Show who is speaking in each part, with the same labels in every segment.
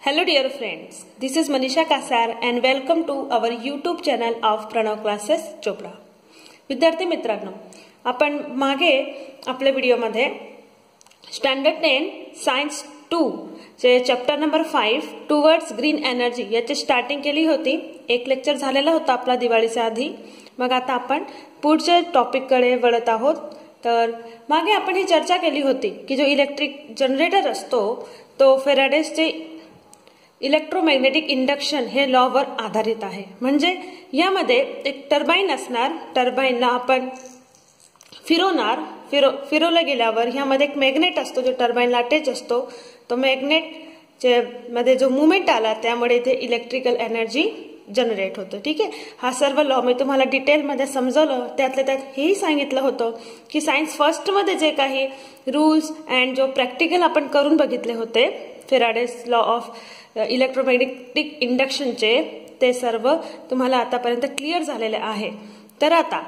Speaker 1: Hello dear friends, this is Manisha Kasar and welcome to our YouTube channel of Pranav Classes Chopra. विद्यार्थी मित्रांनो, आपण मागे आपल्या व्हिडिओमध्ये स्टँडर्ड 10 सायन्स 2 चे chapter number 5 towards green energy याची स्टार्टिंग केली होती. एक लेक्चर झालेला होता आपला दिवाळीच्या आधी. मग आता आपण पुढच्या टॉपिककडे वळत आहोत. तर मागे आपण ही चर्चा केली होती की जो इलेक्ट्रिक जनरेटर असतो तो फेराडेजचे इलेक्ट्रोमॅग्नेटिक इंडक्शन हे लॉ वर आधारित आहे. म्हणजे यामध्ये एक टर्बाइन असणार, टर्बाइनला आपण फिरवणार, फिरवलं गेल्यावर ह्यामध्ये एक मॅग्नेट असतो जो टर्बाइनला अटॅच असतो. तो मॅग्नेट मध्ये जो मुवमेंट आला त्यामुळे इथे इलेक्ट्रिकल एनर्जी जनरेट होतं. ठीक आहे, हा सर्व लॉ मी तुम्हाला डिटेलमध्ये समजवलं. त्यातल्या त्यात हेही सांगितलं होतं की सायन्स फर्स्ट मध्ये जे काही रूल्स अँड जो प्रॅक्टिकल आपण करून बघितले होते फेराडेज लॉ ऑफ इलेक्ट्रोमॅग्नेटिक इंडक्शनचे, ते सर्व तुम्हाला आतापर्यंत क्लिअर झालेले आहे. तर आता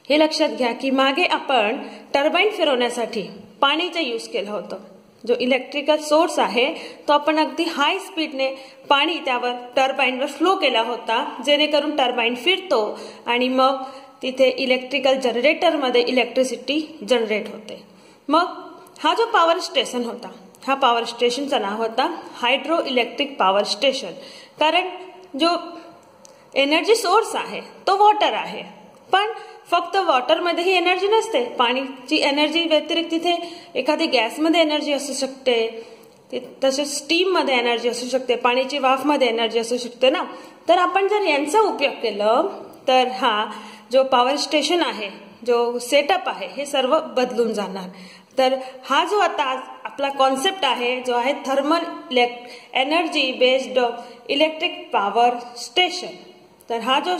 Speaker 1: हे लक्षात घ्या की मागे आपण टर्बाइन फिरवण्यासाठी पाणीचा यूज केला होता. जो इलेक्ट्रिकल सोर्स आहे तो आपण अगदी हाय स्पीडने पाणी त्यावर टर्बाइनवर फ्लो केला होता, जेणेकरून टर्बाइन फिरतो आणि मग तिथे इलेक्ट्रिकल जनरेटरमध्ये इलेक्ट्रिसिटी जनरेट होते. मग हा जो पॉवर स्टेशन होता, हा पॉवर स्टेशनचं नाव होता हायड्रो इलेक्ट्रिक पॉवर स्टेशन. कारण जो एनर्जी सोर्स आहे तो वॉटर आहे, पण फक्त वॉटरमध्ये ही एनर्जी नसते. पाणीची एनर्जी व्यतिरिक्त तिथे एखादी गॅसमध्ये एनर्जी असू शकते, तसेच स्टीम मध्ये एनर्जी असू शकते, पाण्याची वाफ मध्ये एनर्जी असू शकते ना. तर आपण जर यांचा उपयोग केला तर हा जो पॉवर स्टेशन आहे, जो सेटअप आहे, हे सर्व बदलून जाणार. तर हा जो आता आपला कॉन्सेप्ट आहे जो आहे thermal energy based electric power station. तर हा जो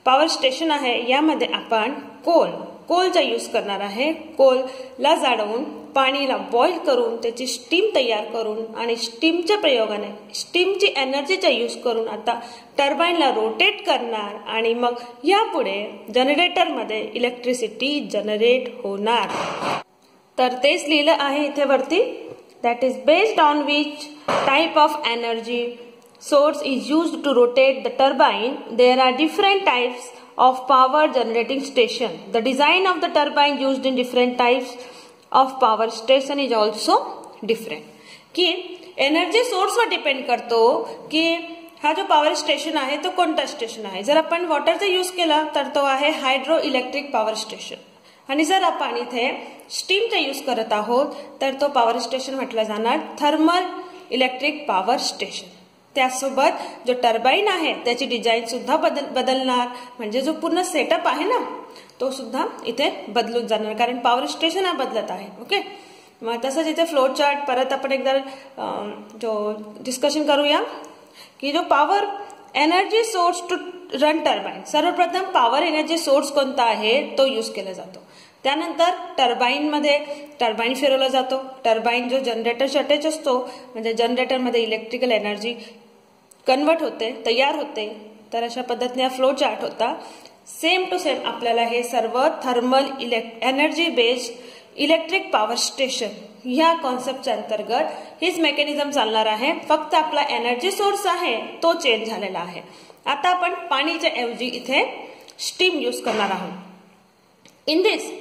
Speaker 1: पॉवर स्टेशन आहे यामध्ये आपण कोलचा यूज करणार आहे. कोलला जाळवून पाणीला बॉईल करून त्याची स्टीम तयार करून आणि स्टीमच्या प्रयोगाने स्टीमची एनर्जीचा यूज करून आता टर्बाइनला रोटेट करणार आणि मग यापुढे जनरेटरमध्ये इलेक्ट्रिसिटी जनरेट होणार. तर तेच लिहिलं आहे इथे वरती. That is based on which type of energy source is used to rotate the turbine. There are different types of power generating station. The design of the turbine used in different types of power station is also different. की energy source वर depend करतो की हा जो power station आहे तो कोणता station आहे. जर आपण वॉटरचा यूज केला तर तो आहे हायड्रो इलेक्ट्रिक पॉवर स्टेशन, आणि जर आपण इथे स्टीमचा यूज करत आहोत तर तो पॉवर स्टेशन म्हटलं जाणार थर्मल इलेक्ट्रिक पॉवर स्टेशन. त्यासोबत जो टर्बाइन आहे त्याची डिझाईन सुद्धा बदलणार. म्हणजे जो पूर्ण सेटअप आहे ना तो सुद्धा इथे बदलून जाणार, कारण पॉवर स्टेशन हा बदलत आहे. ओके, मग तसंच इथे फ्लो चार्ट परत आपण एकदा जो डिस्कशन करूया की जो power energy source to run turbine. सर्वप्रथम पॉवर एनर्जी सोर्स कोणता आहे तो यूज केला जातो. त्यानंतर टर्बाइन फिरवला जातो. टर्बाइन जो जनरेटरशी अटॅच असतो, म्हणजे जनरेटरमध्ये इलेक्ट्रिकल एनर्जी कन्वर्ट होते, तयार होते. तर अशा पद्धतीने फ्लो चार्ट होता. सेम टू सेम आपल्याला हे सर्व thermal energy based electric power station ह्या कॉन्सेप्टच्या अंतर्गत हीच मेकॅनिझम चालणार आहे. फक्त आपला एनर्जी सोर्स आहे तो चेंज झालेला आहे. आता आपण पाणीच्या ऐवजी इथे स्टीम यूज करणार आहोत. In this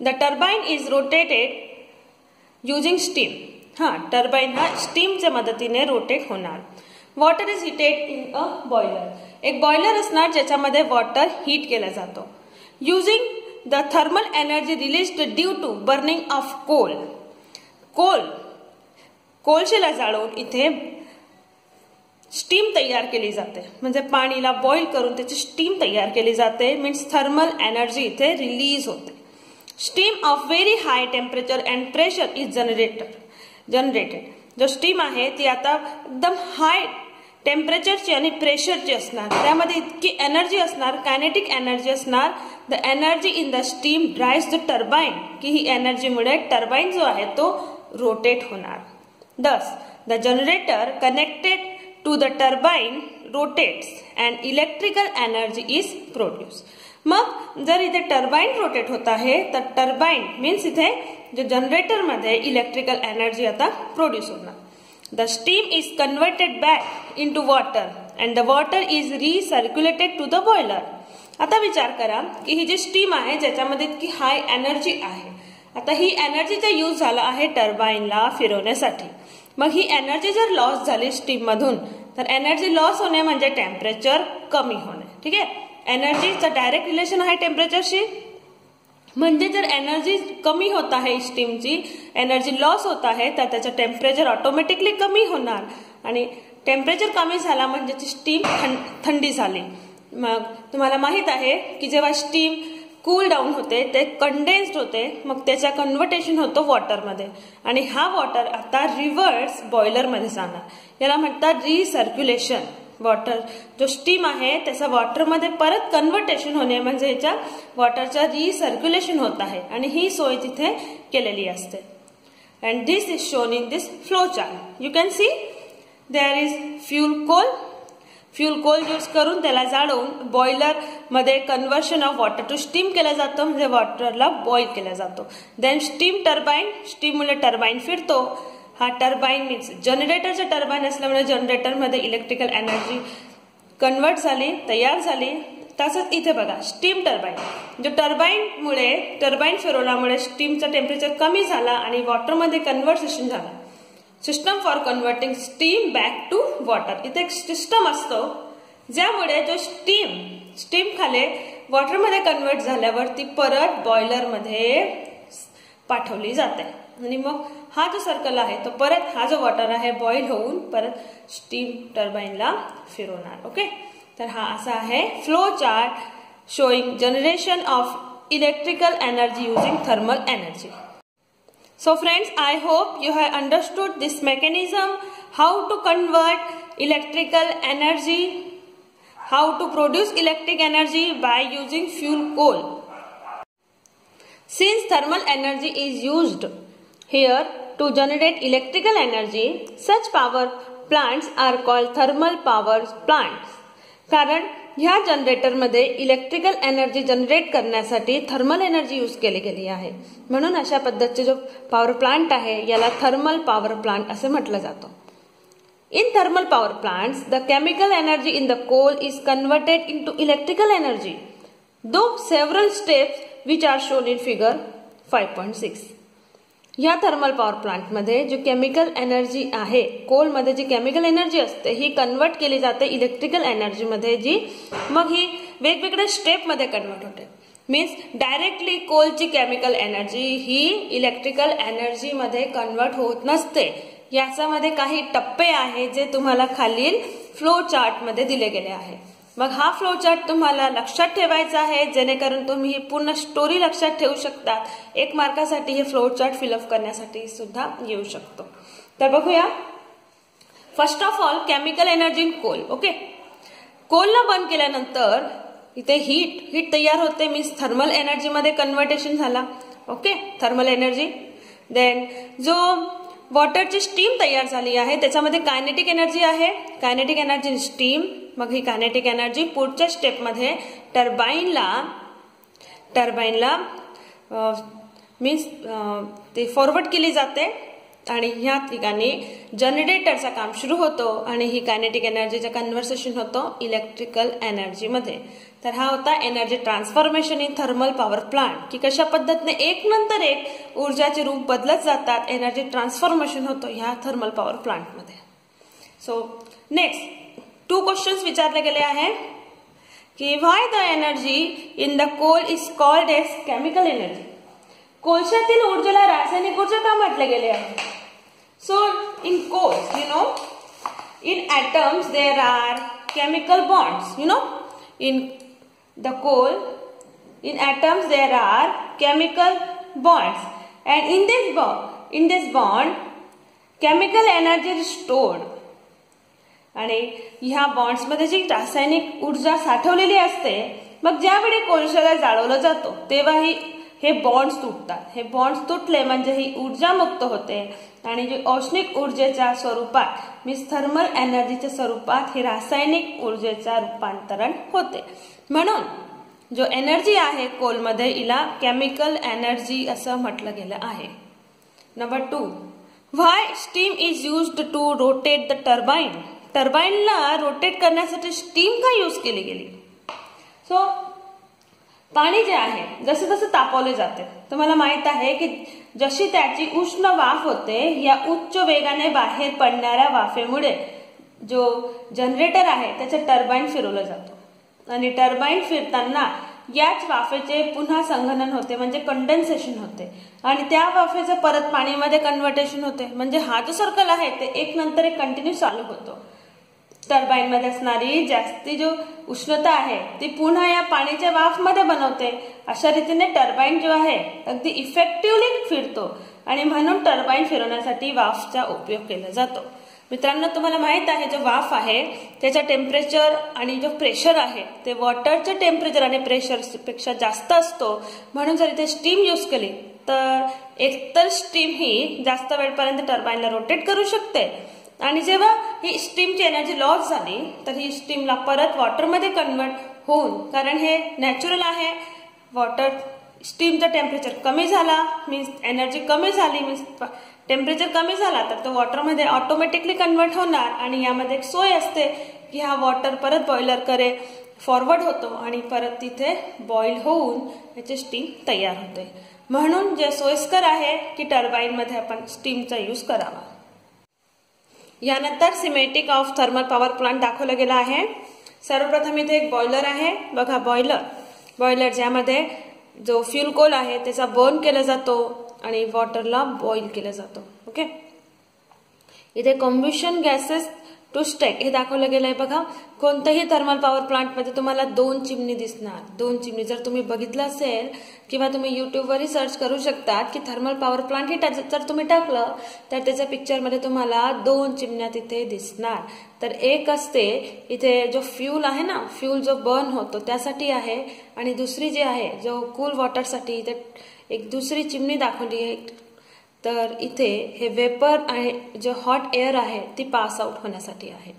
Speaker 1: the turbine is rotated using steam. Turbine हा स्टीमच्या मदतीने रोटेट होणार. Water is heated in a boiler. एक बॉयलर असणार ज्याच्यामध्ये वॉटर हीट केला जातो. Using the thermal energy released due to burning of कोळशेला जाळून इथे स्टीम तयार केली जाते. म्हणजे पाणीला बॉईल करून त्याची स्टीम तयार केली जाते. मीन्स थर्मल एनर्जी इथे रिलीज होते. Steam of very high temperature and pressure is generated. जो स्टीम आहे ती आता एकदम हाय टेम्परेचरची आणि प्रेशरची असणार. त्यामध्ये इतकी एनर्जी असणार, कायनेटिक एनर्जी असणार. The energy in the steam drives the turbine. की ही एनर्जीमुळे टर्बाइन जो आहे तो रोटेट होणार. Thus the generator connected to the turbine rotates and electrical energy is produce. मग जर इथे टर्बाइन रोटेट होत आहे तर टर्बाइन मीन्स इथे जो जनरेटरमध्ये इलेक्ट्रिकल एनर्जी आता प्रोड्यूस होणार. The steam is converted back into water and the water is recirculated to the boiler. आता विचार करा की ही जी स्टीम आहे ज्याच्यामध्ये इतकी हाय एनर्जी आहे, आता ही एनर्जीचा यूज झाला आहे टर्बाईनला फिरवण्यासाठी. मग ही एनर्जी जर लॉस झाली स्टीम मधून तर एनर्जी लॉस होणे म्हणजे टेम्परेचर कमी होणे. ठीक आहे, एनर्जीचं डायरेक्ट रिलेशन आहे टेम्परेचरशी. म्हणजे जर एनर्जी कमी होत आहे स्टीमची, एनर्जी लॉस होत आहे, तर त्याचं टेम्परेचर ऑटोमॅटिकली कमी होणार आणि टेम्परेचर कमी झाला म्हणजे स्टीम थंडी झाली. मग तुम्हाला माहित आहे की जेव्हा स्टीम कूल डाऊन होते ते कंडेन्स्ड होते, मग त्याचा कन्व्हर्टेशन होतो वॉटरमध्ये आणि हा वॉटर आता रिव्हर्स बॉयलरमध्ये जाणार. याला म्हणतात रिसर्क्युलेशन. वॉटर जो स्टीम आहे त्याचा वॉटरमध्ये परत कन्व्हर्टेशन होणे म्हणजे याच्या वॉटरचा रिसर्क्युलेशन होत आहे आणि ही सोय तिथे केलेली असते. And this is shown in this flow chart. You can see there is fuel coal. Fuel coal use करून त्याला जाळून बॉयलर मध्ये conversion of water to steam केलं जातं, म्हणजे वॉटरला बॉईल केला जातो. Then steam turbine. स्टीम मुळे टर्बाईन फिरतो. हा टर्बाईन मीन्स जनरेटरचं टर्बाईन असल्यामुळे जनरेटरमध्ये इलेक्ट्रिकल एनर्जी कन्वर्ट झाली, तयार झाली. तसंच इथे बघा स्टीम टर्बाईन. जो टर्बाईन फिरवल्यामुळे स्टीमचं टेम्परेचर कमी झाला आणि वॉटरमध्ये कन्व्हर्सेशन झालं. System for converting steam back to water. इथे एक सिस्टम असतो ज्यामुळे जो स्टीम खाली वॉटरमध्ये कन्वर्ट झाल्यावर ती परत बॉयलरमध्ये पाठवली जाते आणि मग हा जो सर्कल आहे तो परत हा जो वॉटर आहे बॉईल होऊन परत स्टीम टर्बाईनला फिरवणार. ओके, तर हा असा आहे flow chart showing generation of electrical energy using thermal energy. So friends, I hope you have understood this mechanism, how to convert electrical energy, how to produce electric energy by using fuel coal. Since thermal energy is used here to generate electrical energy, such power plants are called thermal power plants. कारण ह्या जनरेटरमध्ये electrical energy generate करण्यासाठी thermal energy use केली गेली आहे, म्हणून अशा पद्धतीचे जो पॉवर प्लांट आहे याला थर्मल पॉवर प्लांट असे म्हटलं जातं. In thermal power plants the chemical energy in the coal is converted into electrical energy through several steps which are shown in figure 5.6. या थर्मल पॉवर प्लांटमध्ये जो केमिकल एनर्जी आहे, कोलमध्ये जी chemical energy असते ही convert केली जाते इलेक्ट्रिकल एनर्जीमध्ये, जी मग ही वेगवेगळ्या स्टेपमध्ये कन्वर्ट होते. मीन्स डायरेक्टली कोलची केमिकल एनर्जी ही इलेक्ट्रिकल एनर्जीमध्ये कन्वर्ट होत नसते. याच्यामध्ये काही टप्पे आहेत जे तुम्हाला खालील फ्लो चार्टमध्ये दिले गेले आहे. मग हा फ्लो चार्ट तुम्हाला लक्षात ठेवायचा आहे जेणेकरून तुम्ही ही पूर्ण स्टोरी लक्षात ठेवू शकता. 1 मार्कासाठी हे फ्लो चार्ट फिलअप करण्यासाठी सुद्धा येऊ शकतो. तर बघूया. First of all chemical energy in coal. Okay, कोलला बंद केल्यानंतर इथे हीट तयार होते, मीन्स थर्मल एनर्जी मध्ये कन्व्हर्टेशन झाला. Okay, thermal energy. देन जो वॉटरची स्टीम तयार झाली आहे त्याच्यामध्ये कायनेटिक एनर्जी आहे. Kinetic energy steam. मग ही कायनेटिक एनर्जी पुढच्या स्टेपमध्ये टर्बाईनला मीन्स ते फॉरवर्ड केली जाते आणि ह्या ठिकाणी जनरेटरचं काम सुरू होतो आणि ही कायनेटिक एनर्जीचं कन्व्हर्सेशन होतो इलेक्ट्रिकल एनर्जीमध्ये. तर हा होता energy transformation in thermal power plant, की कशा पद्धतीने एक नंतर एक ऊर्जाचे रूप बदलत जातात, एनर्जी ट्रान्सफॉर्मेशन होतो ह्या थर्मल पॉवर प्लांटमध्ये. सो नेक्स्ट 2 क्वेश्चन्स विचारले गेले आहे की why the energy in the coal is called as chemical energy. कोळशातील ऊर्जेला रासायनिक ऊर्जा का म्हटले गेले आहे? So in coals in atoms there are chemical bonds. In the coal, in atoms there are chemical bonds, and in this bond chemical energy is stored. आणि ह्या बॉन्ड्स मध्ये जी रासायनिक ऊर्जा साठवलेली असते, मग ज्यावेळी कोळशाला जाळवलं जातो तेव्हा हे बॉन्ड्स तुटतात. हे बॉन्ड्स तुटले म्हणजे ही ऊर्जा मुक्त होते आणि जी औष्णिक ऊर्जेच्या स्वरूपात मीन्स थर्मल एनर्जीच्या स्वरूपात ही रासायनिक ऊर्जेचा रूपांतरण होते. म्हणून जो एनर्जी आहे कोलमध्ये हिला केमिकल एनर्जी असं म्हटलं गेलं आहे. Number 2, why steam is used to rotate the turbine. टर्बाइनला रोटेट करण्यासाठी स्टीम का यूज केली गेली? सो पाणी जे आहे जसं जसं तापवले जाते, तुम्हाला माहित आहे की जशी त्याची उष्ण वाफ होते, या उच्च वेगाने बाहेर पडणाऱ्या वाफेमुळे जो जनरेटर आहे त्याचे टर्बाइन फिरवलं जातो आणि टर्बाइन फिरताना याच वाफेचे पुन्हा संघनन होते, म्हणजे कंडेन्सेशन होते आणि त्या वाफेचं परत पाणीमध्ये कन्व्हर्टेशन होते. म्हणजे हा जो सर्कल आहे ते एक नंतर एक कंटिन्यू चालू होतो. टर्बाइन मध्ये असणारी जास्ती जो उष्णता आहे ती पुन्हा या पाण्याच्या वाफ मध्ये बनवते. अशा रीतीने टर्बाइन जो आहे अगदी इफेक्टिव्हली फिरतो आणि म्हणून टर्बाइन फिरवण्यासाठी वाफचा उपयोग केला जातो. मित्रांनो, तुम्हाला माहित आहे जो वाफ आहे त्याचा टेम्परेचर आणि जो प्रेशर आहे ते वॉटरचे टेम्परेचर आणि प्रेशर पेक्षा जास्त असतो. म्हणून जर इथे स्टीम यूज केली तर एकतर स्टीम ही जास्त वेळपर्यंत टर्बाइनला रोटेट करू शकते आणि जेव्हा ही स्टीमची एनर्जी लॉस झाली तर ही स्टीमला परत वॉटरमध्ये कन्वर्ट होऊन, कारण हे नॅचरल आहे, वॉटर स्टीमचं टेम्परेचर कमी झाला मीन्स एनर्जी कमी झाली मीन्स टेम्परेचर कमी झाला तर तो वॉटरमध्ये ऑटोमॅटिकली कन्वर्ट होणार आणि यामध्ये एक सोय असते की हा वॉटर परत बॉयलरकडे फॉरवर्ड होतो आणि परत तिथे बॉईल होऊन याची स्टीम तयार होते. म्हणून जे सोयीस्कर आहे की टर्बाइनमध्ये आपण स्टीमचा यूज करावा. यानंतर semantic of thermal power plant दाखवला गेला आहे. सर्वप्रथम इथे एक बॉयलर आहे. बघा बॉयलर ज्यामध्ये जो फ्यूल कोल आहे त्याचा बर्न केला जातो आणि वॉटरला बॉईल केला जातो. ओके, इथे कॉम्ब्युशन गॅसेस टू स्टॅक हे दाखवलं गेलंय. बघा, कोणत्याही थर्मल पॉवर प्लांट मध्ये तुम्हाला 2 चिमणी दिसणार. 2 चिमणी जर तुम्ही बघितलं असेल किंवा तुम्ही युट्यूबवरही सर्च करू शकता की थर्मल पॉवर प्लांट हे जर तुम्ही टाकलं तर त्याच्या पिक्चरमध्ये तुम्हाला 2 चिमण्या तिथे दिसणार. तर एक असते इथे जो फ्यूल आहे ना, फ्यूल जो बर्न होतो त्यासाठी आहे आणि दुसरी जी आहे जो कूल वॉटरसाठी इथे एक दुसरी चिमणी दाखवली आहे. तर इथे हे वेपर आहे, जो हॉट एअर आहे ती पास आउट होण्यासाठी आहे.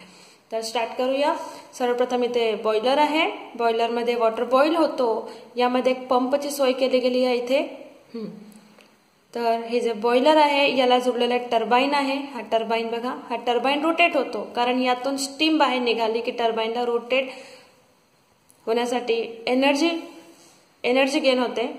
Speaker 1: तर स्टार्ट करूया. सर्वप्रथम इथे बॉयलर आहे. बॉयलरमध्ये वॉटर बॉईल होतो. यामध्ये एक पंपची सोय केली गेली आहे इथे. तर हे जे बॉयलर आहे याला जोडलेला एक टर्बाइन आहे. हा टर्बाइन बघा, हा टर्बाइन रोटेट होतो कारण यातून स्टीम बाहेर निघाली की टर्बाइनला रोटेट होण्यासाठी एनर्जी गेन होते.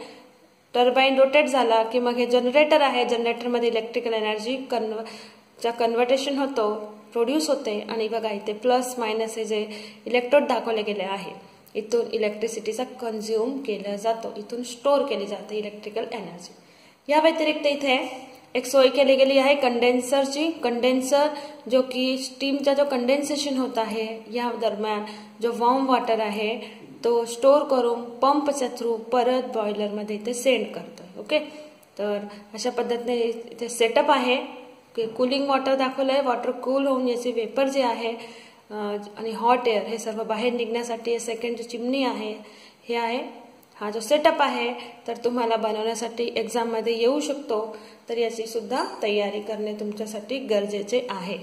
Speaker 1: टर्बाइन रोटेट झाला की मग हे जनरेटर आहे. जनरेटरमध्ये इलेक्ट्रिकल एनर्जी कन्व्हर्टेशन होतो, प्रोड्यूस होते आणि बघा इथे प्लस मायनस हे जे इलेक्ट्रोड दाखवले गेले आहे इथून इलेक्ट्रिसिटीचा कंझ्युम केला जातो, इथून स्टोअर केली जाते इलेक्ट्रिकल एनर्जी. या व्यतिरिक्त इथे एक सोय केली गेली आहे कंडेन्सरची. कंडेन्सर जो की स्टीमचा जो कंडेन्सेशन होत आहे या दरम्यान जो वॉर्म वॉटर आहे तो स्टोअर करून पंपच्या थ्रू परत बॉयलरमध्ये इथे सेंड करतोय. ओके, तर अशा पद्धतीने इथे सेटअप आहे. कूलिंग वॉटर दाखवलंय. वॉटर कूल होऊन याचे वेपर जे आहे आणि हॉट एअर हे सर्व बाहेर निघण्यासाठी सेकंड जी चिमणी आहे हे आहे. हा जो सेटअप आहे तर तुम्हाला बनवण्यासाठी एक्झाममध्ये येऊ शकतो, तर याची सुद्धा तयारी करणे तुमच्यासाठी गरजेचे आहे.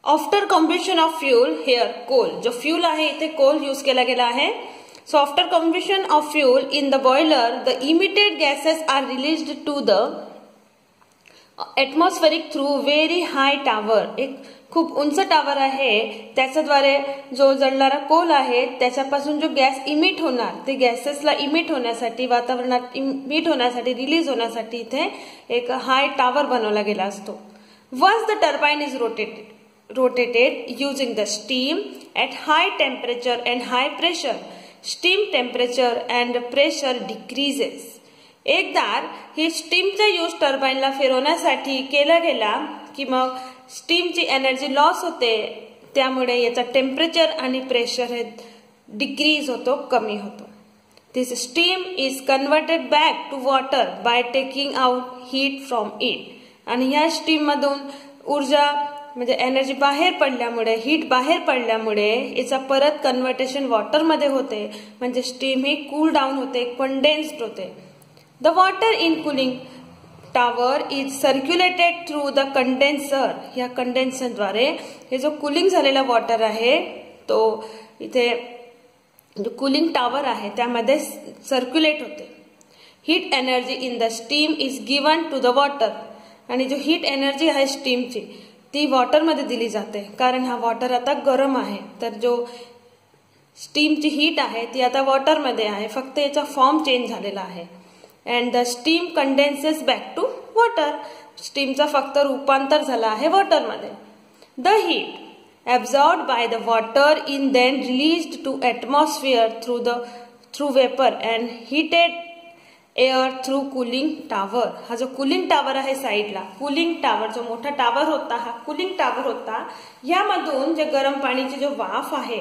Speaker 1: After combustion of fuel here coal, जो फ्यूल आहे इथे कोल यूज केला गेला आहे. So after combustion of fuel in the boiler the emitted gases are released to the atmospheric through very high tower. एक खूप उंच टावर आहे त्याच्याद्वारे जो जळणारा कोल आहे त्याच्यापासून जो गॅस इमिट होणार ते गॅसेसला इमिट होण्यासाठी, वातावरणात इमिट होण्यासाठी, रिलीज होण्यासाठी इथे एक हाय टावर बनवला गेला असतो. Once the turbine is rotated using the steam at high temperature and high pressure, steam temperature and pressure decreases. एकदा ही स्टीमचा यूज टर्बाइनला फिरवण्यासाठी केला गेला की मग स्टीमची एनर्जी लॉस होते, त्यामुळे याचा टेम्परेचर आणि प्रेशर हे डिक्रीज होतो, कमी होतो. This steam is converted back to water by taking out heat from it. आणि या स्टीम मधून ऊर्जा म्हणजे एनर्जी बाहेर पडल्यामुळे, हीट बाहेर पडल्यामुळे याचा परत कन्व्हर्टेशन वॉटरमध्ये होते, म्हणजे स्टीम ही कूल डाऊन होते, कंडेन्स्ड होते. The water in cooling tower is circulated through the condenser. या कंडेन्सरद्वारे हे जो कूलिंग झालेला वॉटर आहे तो इथे जो कूलिंग टॉवर आहे त्यामध्ये सर्क्युलेट होते. Heat energy in the steam is given to the water आणि जो हीट एनर्जी आहे स्टीमची ती वॉटरमध्ये दिली जाते, कारण हा वॉटर आता गरम आहे. तर जो स्टीमची हीट आहे ती आता वॉटरमध्ये आहे, फक्त याचा फॉर्म चेंज झालेला आहे. And the steam condenses back to water. स्टीमचा फक्त रूपांतर झाला आहे वॉटरमध्ये. The heat absorbed by the water in then released to atmosphere through vapor and heated air through cooling tower. हा जो कूलिंग टावर आहे साइडला, कूलिंग टावर जो मोठा टावर होता हा कूलिंग टावर होता. यामधून जे गरम पाणीची जो वाफ आहे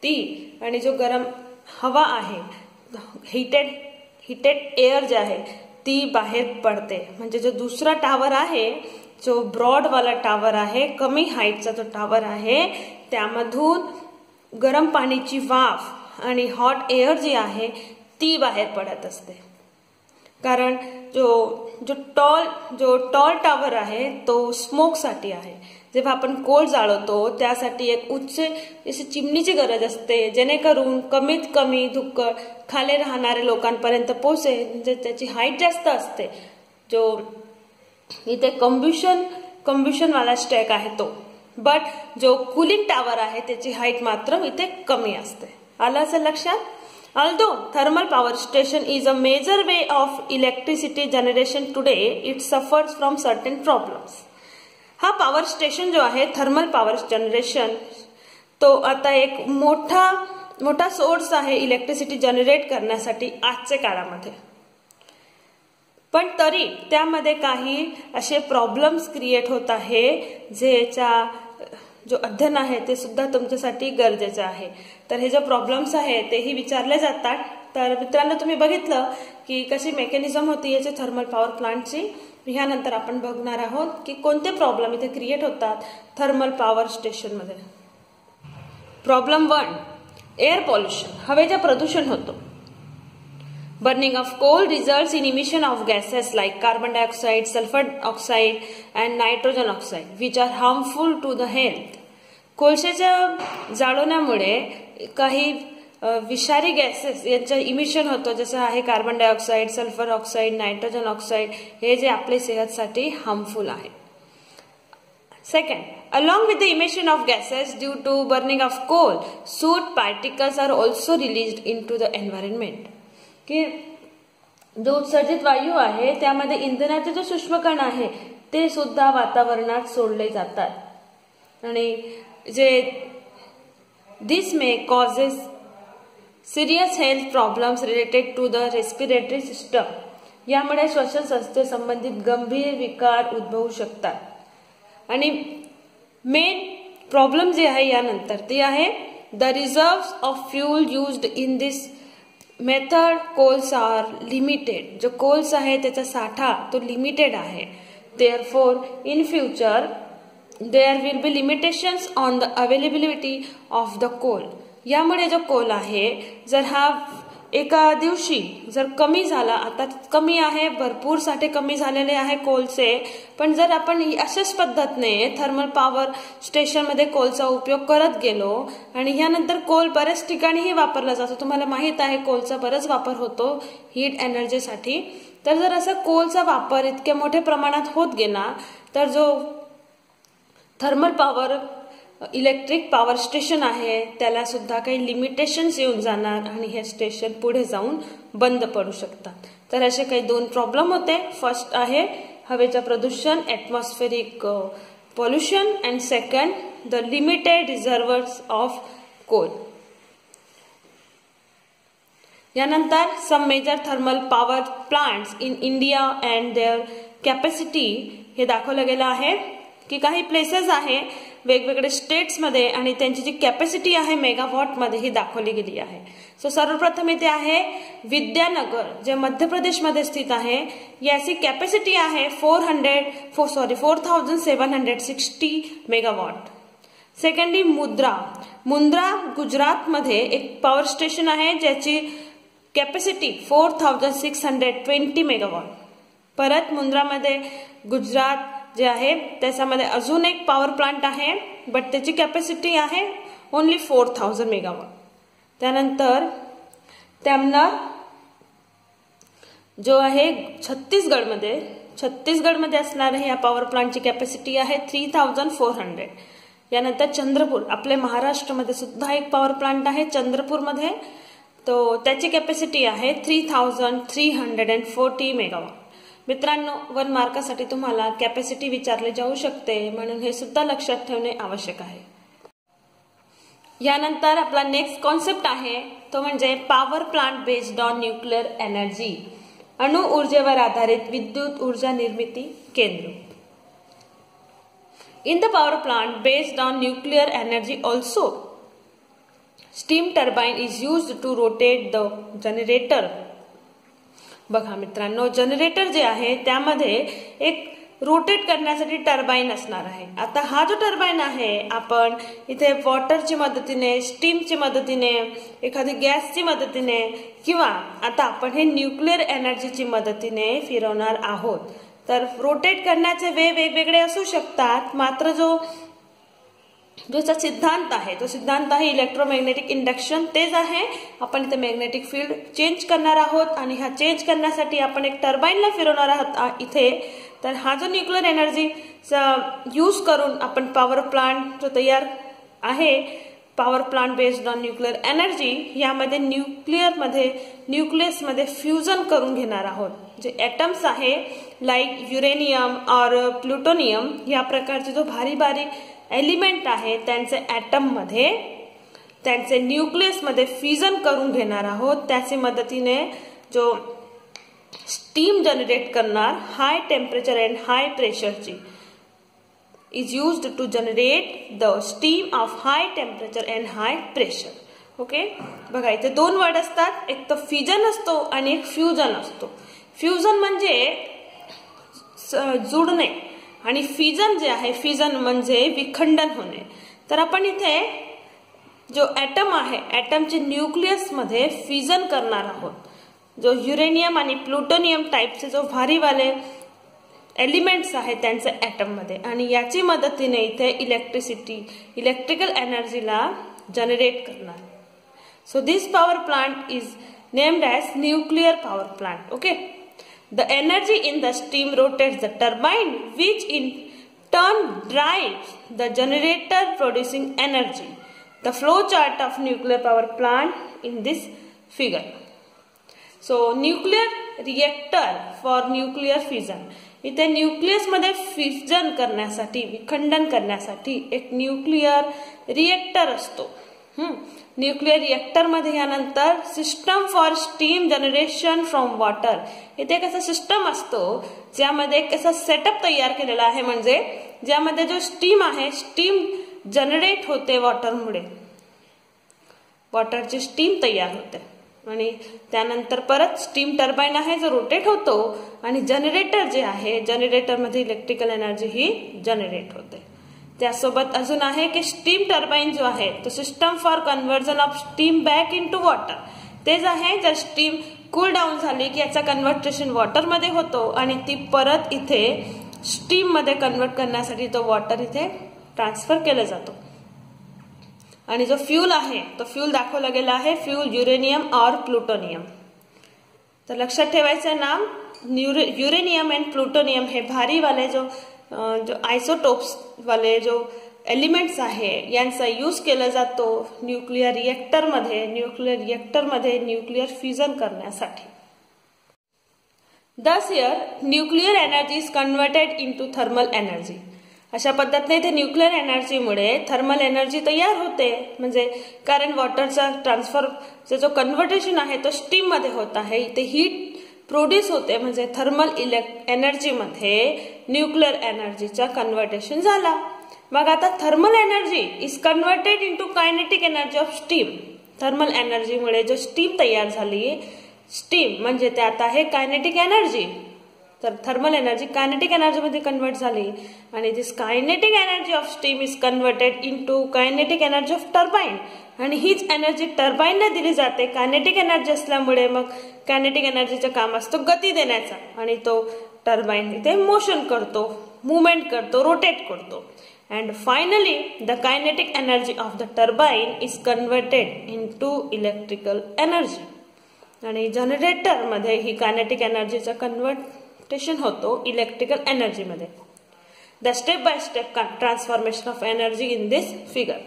Speaker 1: ती आणि जो गरम हवा आहे हिटेड एअर जे आहे ती बाहेर पडते. म्हणजे जो दुसरा टावर आहे जो ब्रॉड वाला टावर आहे, कमी हाईटचा जो टावर आहे, त्यामधून गरम पाणीची वाफ आणि हॉट एअर जी आहे ती बाहेर पडत असते. कारण जो टॉल टावर आहे तो स्मोकसाठी आहे. जेव्हा आपण कोळ जाळवतो त्यासाठी एक उच्च अशी चिमणीची गरज असते, जेणेकरून कमीत कमी धुक्क खाली राहणाऱ्या लोकांपर्यंत पोहोचेल. म्हणजे त्याची हाईट जास्त असते. जो इथे कम्ब्युशन वाला स्टॅक आहे तो, बट जो कूलिंग टावर आहे त्याची हाईट मात्र इथे कमी असते. आलं असेल लक्षात. Although thermal power station is a major way of electricity generation today, it suffers from certain problems. हा पॉवर स्टेशन जो आहे थर्मल पॉवर जनरेशन तो आता एक मोठा सोर्स आहे इलेक्ट्रिसिटी जनरेट करण्यासाठी आजच्या काळामध्ये. पण तरी त्यामध्ये काही असे प्रॉब्लेम्स क्रिएट होत आहे ज्याचा जो अध्ययन आहे ते सुद्धा तुमच्यासाठी गरजेचं आहे. तर हे जे प्रॉब्लेम्स आहे तेही विचारले जातात. तर मित्रांनो तुम्ही बघितलं की कशी मेकॅनिझम होती याची थर्मल पॉवर प्लांटची. ह्यानंतर आपण बघणार आहोत की कोणते प्रॉब्लेम इथे क्रिएट होतात थर्मल पॉवर स्टेशनमध्ये. Problem 1, air pollution. हवेचे प्रदूषण होतो. Burning of coal results in emission of gases like carbon dioxide, sulfur oxide and nitrogen oxide which are harmful to the health. कोळशाच्या जाळवण्यामुळे काही विषारी गॅसेस यांचं इमिशन होतं, जसं आहे carbon dioxide, sulphur oxide, nitrogen oxide, हे जे आपल्या सेहतसाठी हार्मफुल आहे. Second, along with the emission of gases due to burning of coal, soot particles are also released into the environment. की जो उत्सर्जित वायू आहे त्यामध्ये इंधनाचे जो सूक्ष्मकण आहे ते सुद्धा वातावरणात सोडले जातात. आणि जे this may causes serious health problems related to the respiratory system. यामुळे श्वसन संस्थे संबंधित गंभीर विकार उद्भवू शकतात. आणि मेन प्रॉब्लेम जे आहे यानंतर ते आहे the reserves of fuel used in this method coals are limited. जो कोल्स आहे त्याचा साठा तो लिमिटेड आहे. Therefore in future there will be limitations on the availability of the coal. यामुळे जो कोल आहे जर हा एका दिवशी जर कमी झाला, आता कमी आहे, भरपूर साठे कमी झालेले आहे कोलचे, पण जर आपण अशाच पद्धतीने थर्मल पॉवर स्टेशनमध्ये कोलचा उपयोग करत गेलो आणि यानंतर कोल बऱ्याच ठिकाणीही वापरला जातो. तुम्हाला माहित आहे कोलचा बराच वापर होतो हीट एनर्जीसाठी. तर जर असा कोलचा वापर इतक्या मोठ्या प्रमाणात होत गेला तर जो thermal power electric power station आहे त्याला सुद्धा काही लिमिटेशन्स येऊन जाणार आणि हे स्टेशन पुढे जाऊन बंद पडू शकतात. तर असे काही 2 प्रॉब्लेम होते. फर्स्ट आहे हवेचं प्रदूषण, atmospheric pollution, and second the limited reservoirs of coal. यानंतर some major thermal power plants in India and their capacity हे दाखवलं गेलं आहे की काही प्लेसेस आहे वेगवेगळे स्टेट्समध्ये आणि त्यांची जी कॅपॅसिटी आहे मेगावॉटमध्ये ही दाखवली गेली आहे. सो सर्वप्रथम इथे आहे विद्यानगर जे मध्य प्रदेशमध्ये स्थित आहे. याची कॅपॅसिटी आहे 4760 मेगावॉट. सेकंडली मुंद्रा गुजरातमध्ये एक पॉवर स्टेशन आहे ज्याची कॅपॅसिटी 4620 मेगावॉट. परत मुंद्रामध्ये गुजरात जे आहे त्याच्यामध्ये अजून एक पॉवर प्लांट आहे बट त्याची कॅपॅसिटी आहे ओनली 4000 मेगावॉट. त्यानंतर त्यांना जो आहे छत्तीसगडमध्ये छत्तीसगडमध्ये असणाऱ्या या पॉवर प्लांटची कॅपॅसिटी आहे 3400. यानंतर चंद्रपूर, आपल्या महाराष्ट्रामध्ये सुद्धा एक पॉवर प्लांट आहे चंद्रपूरमध्ये, तो त्याची कॅपॅसिटी आहे 3340 मेगावॉट. मित्रांनो, 1 मार्कासाठी तुम्हाला कॅपॅसिटी विचारले जाऊ शकते, म्हणून हे सुद्धा लक्षात ठेवणे आवश्यक आहे. यानंतर आपला नेक्स्ट कॉन्सेप्ट आहे तो म्हणजे power plant based on nuclear energy, अणु ऊर्जेवर आधारित विद्युत ऊर्जा निर्मिती केंद्र. In the power plant based on nuclear energy also, steam turbine is used to rotate the generator. बघा मित्रांनो, जनरेटर जे आहे त्यामध्ये एक रोटेट करण्यासाठी टर्बाइन असणार आहे. आता हा जो टर्बाइन आहे आपण इथे वॉटरची मदतीने, स्टीमची मदतीने, एखादी गॅसची मदतीने किंवा आता आपण हे न्यूक्लिअर एनर्जीची मदतीने फिरवणार आहोत. तर रोटेट करण्याचे वे वेगवेगळे असू शकतात, मात्र जो सिद्धांत आहे तो सिद्धांत आहे इलेक्ट्रोमॅग्नेटिक इंडक्शन. तेच आहे, आपण इथे मॅग्नेटिक फील्ड चेंज करणार आहोत आणि हा चेंज करण्यासाठी आपण एक टर्बाइनला फिरवणार आहोत इथे. तर हा जो न्यूक्लिअर एनर्जीचा यूज करून आपण पॉवर प्लांट जो तयार आहे, power plant based on nuclear energy, यामध्ये न्यूक्लियसमध्ये फ्युजन करून घेणार आहोत. जे ॲटम्स आहे लाईक युरेनियम और प्लुटोनियम या प्रकारचे जो भारी भारी एलिमेंट आहे त्यांचे ॲटममध्ये, त्यांचे न्यूक्लियसमध्ये फ्युजन करून घेणार आहोत. त्याच्या मदतीने जो स्टीम जनरेट करणार हाय टेम्परेचर अँड हाय प्रेशरची is used to generate the steam of high temperature and high pressure. Okay, बघा इथे 2 वर्ड असतात, एक तो फ्युजन असतो आणि एक फ्युजन असतो. फ्युजन म्हणजे जुडणे आणि फ्युजन जे आहे, फ्युजन म्हणजे विखंडन होणे. तर आपण इथे जो ॲटम आहे, ॲटमचे न्यूक्लियस मध्ये फ्युजन करणार आहोत. जो युरेनियम आणि प्लुटोनियम टाइपचे जो भारीवाले एलिमेंट्स आहेत त्यांचे ॲटम मध्ये, आणि याची मदतीने इथे इलेक्ट्रिकल एनर्जीला जनरेट करणार. So this power plant is named as nuclear power plant. Okay, the energy in the steam rotates the turbine which in turn drives the generator producing energy. The flow chart of nuclear power plant in this figure. So nuclear reactor for nuclear fusion. इथे nucleus मध्ये fusion करण्यासाठी, विखंडन करण्यासाठी एक nuclear reactor असतो. Nuclear reactor मध्ये यानंतर system for steam generation from water. इथे एक असा सिस्टम असतो ज्यामध्ये एक असा सेटअप तयार केलेला आहे, म्हणजे ज्यामध्ये जो स्टीम आहे, स्टीम जनरेट होते वॉटरमुळे, वॉटरची स्टीम तयार होते आणि त्यानंतर परत स्टीम टर्बाइन आहे जो रोटेट होतो आणि जनरेटर जे आहे, जनरेटरमध्ये इलेक्ट्रिकल एनर्जी ही जनरेट होते. त्यासोबत अजून आहे की स्टीम टर्बाइन जो आहे तो system for conversion of steam back into water. तेच आहे, जर स्टीम कूल डाऊन झाली की याचा कन्व्हर्टेशन वॉटरमध्ये होतो आणि ती परत इथे स्टीम मध्ये कन्व्हर्ट करण्यासाठी तो वॉटर इथे ट्रान्सफर केला जातो. आणि जो फ्यूल आहे तो फ्यूल दाखवला गेला आहे, फ्यूल युरेनियम और प्लुटोनियम. तर लक्षात ठेवायचं नाम युरेनियम अँड प्लुटोनियम हे भारी वाले जो आयसोटोप्स वाले जो एलिमेंट्स आहे यांचा यूज केला जातो न्यूक्लिअर रिएक्टरमध्ये न्यूक्लिअर फ्युजन करण्यासाठी. Thus here nuclear energy is converted into thermal energy. अशा पद्धतीने इथे न्यूक्लिअर एनर्जीमुळे थर्मल एनर्जी तयार होते, म्हणजे कारण वॉटरचा ट्रान्सफरचा जो कन्व्हर्टेशन आहे तो स्टीम मध्ये होत आहे. इथे हीट प्रोड्यूस होते, म्हणजे थर्मल एनर्जी मध्ये न्यूक्लिअर एनर्जीचा कन्व्हर्टेशन झाला. मग आता thermal energy is converted into kinetic energy of steam. Thermal एनर्जीमुळे जो स्टीम तयार झाली, स्टीम म्हणजे त्यात आहे कायनेटिक एनर्जी, तर थर्मल एनर्जी कायनेटिक एनर्जी मध्ये कन्वर्ट झाली आणि this kinetic energy of steam is converted into kinetic energy of turbine. आणि हीच एनर्जी टर्बाइनला दिली जाते. कायनेटिक एनर्जी असल्यामुळे मग कायनेटिक एनर्जीचं काम असतं गती देण्याचा, आणि तो टर्बाइन इथे मोशन करतो, मुवमेंट करतो, रोटेट करतो. And finally, the kinetic energy of the turbine is converted into electrical energy. आणि जनरेटर मध्ये ही कायनेटिक एनर्जीचा कन्वर्ट कन्व्हर्टेशन होतो इलेक्ट्रिकल एनर्जी मध्ये. The step by step transformation of energy in this figure.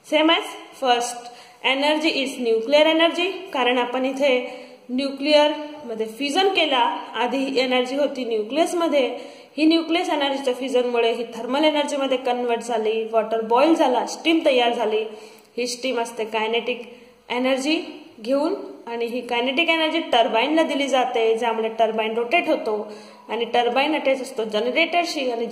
Speaker 1: Same as first energy is nuclear energy, कारण आपण इथे nuclear मध्ये फ्युजन केला. आधी एनर्जी होती न्यूक्लियस मध्ये, ही न्यूक्लियस एनर्जीच्या फ्युजनमुळे ही थर्मल एनर्जी मध्ये कन्वर्ट झाली. वॉटर बॉईल झाला, स्टीम तयार झाली. ही स्टीम असते कायनेटिक एनर्जी घेऊन आणि ही कायनेटिक एनर्जी टर्बाईनला दिली जाते, ज्यामुळे टर्बाईन रोटेट होतो आणि टर्बाईन अटॅच असतो जनरेटरशी आणि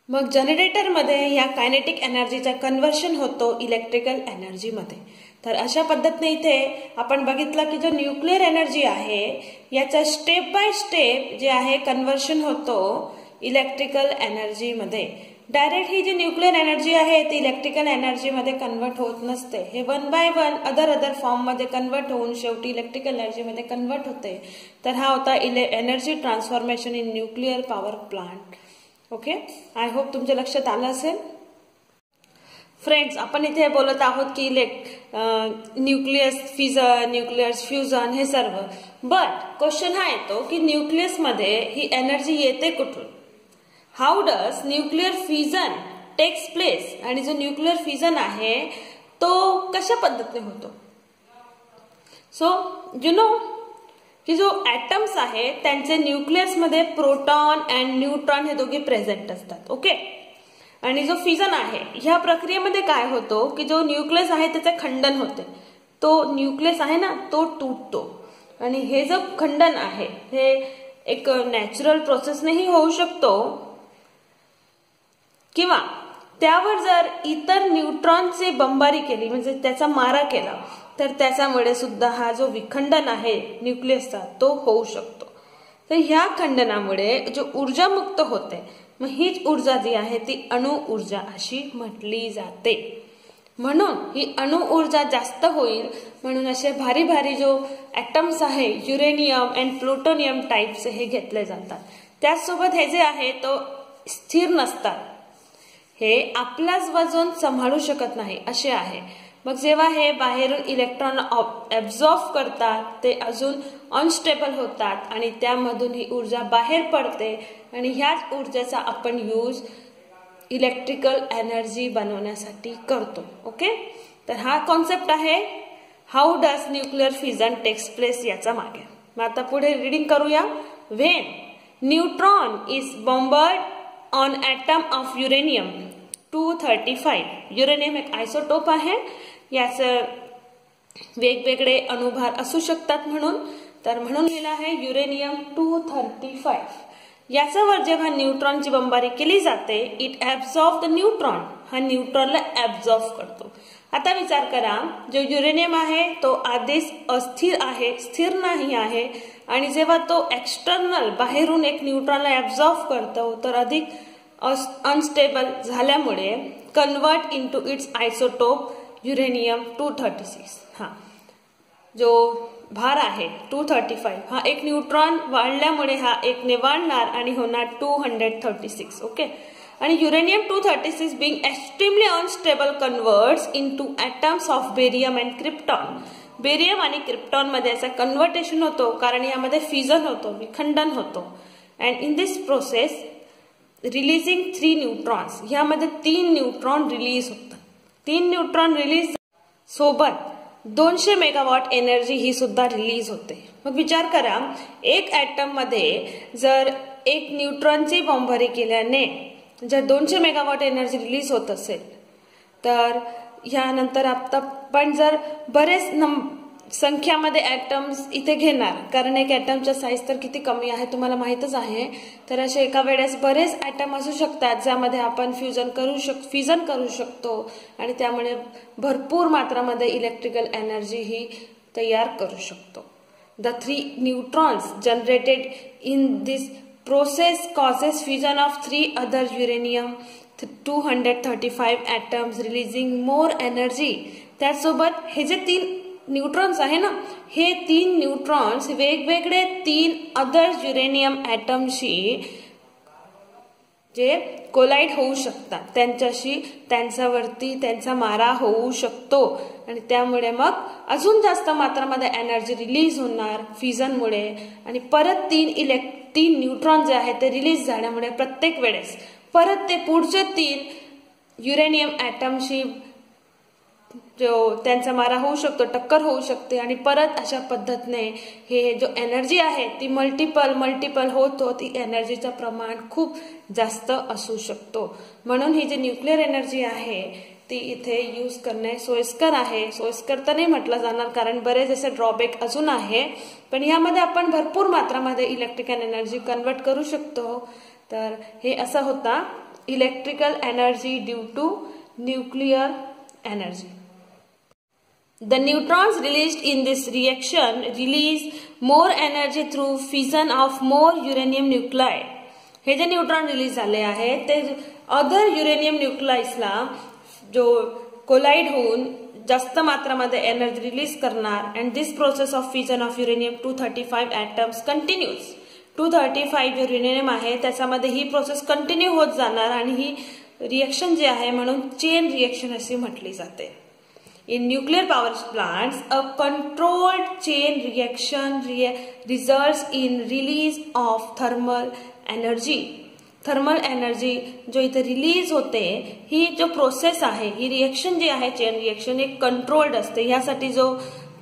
Speaker 1: मग जनरेटर मध्ये या कायनेटिक एनर्जीचा कन्व्हर्शन होतो इलेक्ट्रिकल एनर्जी मध्ये. तर अशा पद्धतीने इथे आपण बघितलं की जो न्यूक्लिअर एनर्जी आहे याचा स्टेप बाय स्टेप जे आहे कन्व्हर्शन होतो इलेक्ट्रिकल एनर्जी मध्ये. डायरेक्ट ही जी न्यूक्लिअर एनर्जी आहे ती इलेक्ट्रिकल एनर्जी मध्ये कन्वर्ट होत नसते. हे one by one other form मध्ये कन्वर्ट होऊन शेवटी इलेक्ट्रिकल एनर्जी मध्ये कन्वर्ट होते. तर हा होता energy transformation in nuclear power plant. Okay, I hope तुमच्या लक्षात आलं असेल. फ्रेंड्स, आपण इथे बोलत आहोत की न्यूक्लियस फिजन, न्यूक्लियस फ्युजन हे सर्व. बट क्वेश्चन हा येतो की न्यूक्लियस मध्ये ही एनर्जी येते कुठून? How does nuclear fusion takes place? आणि जो न्यूक्लिअर फ्युजन आहे तो कशा पद्धतीने होतो? सो यू नो की जो ऍटम्स आहे त्यांचे न्यूक्लियस मध्ये प्रोटॉन अँड न्यूट्रॉन हे दोघे प्रेझेंट असतात. ओके, आणि जो फ्युजन आहे ह्या प्रक्रियेमध्ये काय होतो की जो न्यूक्लियस आहे त्याचे खंडन होते. तो न्यूक्लियस आहे ना तो तुटतो आणि हे जो खंडन आहे हे एक नॅचरल प्रोसेसनेही होऊ शकतो किंवा त्यावर जर इतर न्यूट्रॉनची बंबारी केली म्हणजे त्याचा मारा केला तर त्याच्यामुळे सुद्धा हा जो विखंडन आहे न्यूक्लियसचा तो होऊ शकतो. तर ह्या खंडनामुळे जो ऊर्जा मुक्त होते मग हीच ऊर्जा जी आहे ती अणु ऊर्जा अशी म्हटली जाते. म्हणून ही अणु ऊर्जा जास्त होईल म्हणून असे भारी भारी जो ऍटम्स आहे युरेनियम अँड प्लुटोनियम टाइपचे हे घेतले जातात. त्याचसोबत हे जे आहे तो स्थिर नसतात, हे आपलाच वजन सांभाळू शकत नाही असे आहे. मग जेव्हा हे बाहेरून इलेक्ट्रॉन ऍब्झॉर्ब करतात ते अजून अनस्टेबल होतात आणि त्यामधून ही ऊर्जा बाहेर पडते आणि ह्याच ऊर्जेचा आपण यूज इलेक्ट्रिकल एनर्जी बनवण्यासाठी करतो. ओके, तर हा कॉन्सेप्ट आहे how does nuclear fusion takes place याचा मागे. मग आता पुढे रीडिंग करूया. When neutron is bombarded on atom of uranium 235. Uranium एक आयसोटोप आहे, याचं वेगवेगळे अणुभार असू शकतात म्हणून लिहिलं आहे युरेनियम 235. याच्यावर जेव्हा न्यूट्रॉनची बंबारी केली जाते इट ऍब्झॉर्ब द न्यूट्रॉन, हा न्यूट्रॉनला ऍब्झॉर्ब करतो. आता विचार करा, जो युरेनियम आहे तो आधीच अस्थिर आहे, स्थिर नाही आहे आणि जेव्हा तो एक्सटर्नल बाहेरून एक न्यूट्रॉनला ऍब्झॉर्ब करतो तर अधिक अनस्टेबल झाल्यामुळे convert into its isotope uranium 236. हा जो भार आहे 235 हा एक न्यूट्रॉन वाढल्यामुळे हा एकने वाढणार आणि होणार 236. ओके, आणि uranium 236 being extremely unstable converts into atoms of barium and krypton. Barium आणि क्रिप्टॉन मध्ये याचा कन्व्हर्टेशन होतो कारण यामध्ये फ्युजन होतो, विखंडन होतो. And in this process releasing 3 neutrons, यामध्ये 3 न्यूट्रॉन रिलीज होतात. 3 न्यूट्रॉन रिलीज सोबत 200 मेगावॉट एनर्जी ही सुद्धा रिलीज होते. मग विचार करा, एक ऍटम मध्ये जर एक न्यूट्रॉनची बॉम्बारी केल्याने जर 200 मेगावॉट एनर्जी रिलीज होत असेल तर यानंतर आता पण जर बरेच संख्यामध्ये ॲटम्स इथे घेणार, कारण एक ॲटमचा साईज तर किती कमी आहे तुम्हाला माहितच आहे. तर असे एका वेळेस बरेच ॲटम असू शकतात ज्यामध्ये आपण फ्युजन करू शकतो आणि त्यामुळे भरपूर मात्रामध्ये इलेक्ट्रिकल एनर्जी ही तयार करू शकतो. The 3 neutrons generated in this process causes fusion of 3 other uranium 235 atoms releasing more energy. त्यासोबत हे जे 3 न्यूट्रॉन्स आहे ना, हे 3 न्यूट्रॉन्स वेगवेगळे 3 अदर युरेनियम ॲटमशी जे कोलाइड होऊ शकतात, त्यांच्याशी त्यांच्यावरती त्यांचा मारा होऊ शकतो आणि त्यामुळे मग अजून जास्त मात्रामध्ये एनर्जी रिलीज होणार फ्युजनमुळे आणि परत 3 3 न्यूट्रॉन जे आहेत ते रिलीज झाल्यामुळे प्रत्येक वेळेस परत ते पुढचे 3 युरेनियम ॲटमशी जो त्यांचा मारा होऊ शकतो, टक्कर होऊ शकते आणि परत अशा पद्धतीने हे जो एनर्जी आहे ती मल्टिपल होत एनर्जीचं प्रमाण खूप जास्त असू शकतो. म्हणून ही जी न्यूक्लिअर एनर्जी आहे ती इथे यूज करणे सोयीस्कर आहे. सोयीस्कर तर नाही म्हटलं जाणार कारण बरेच असे ड्रॉबॅक अजून आहे, पण यामध्ये आपण भरपूर मात्रामध्ये इलेक्ट्रिकल एनर्जी कन्वर्ट करू शकतो. तर हे असं होता electrical energy due to nuclear energy. The neutrons released in this reaction release more energy through fission of more uranium nuclei. हे जे न्यूट्रॉन रिलीज झाले आहेत ते अदर युरेनियम न्यूक्लाइसला जो कोलाइड होऊन जास्त मात्रामध्ये एनर्जी रिलीज करणार. And this process of fission of uranium 235 atoms continues. 235 uranium आहे त्याच्यामध्ये ही प्रोसेस कंटिन्यू होत जाणार आणि ही रिएक्शन जी आहे म्हणून चेन रिएक्शन अशी म्हटली जाते. In nuclear power plants, a controlled chain reaction results in release of thermal energy. Thermal energy जो इथे रिलीज होते ही जो प्रोसेस आहे ही रिएक्शन जी आहे चेन रिएक्शन एक कंट्रोल्ड असते. यासाठी जो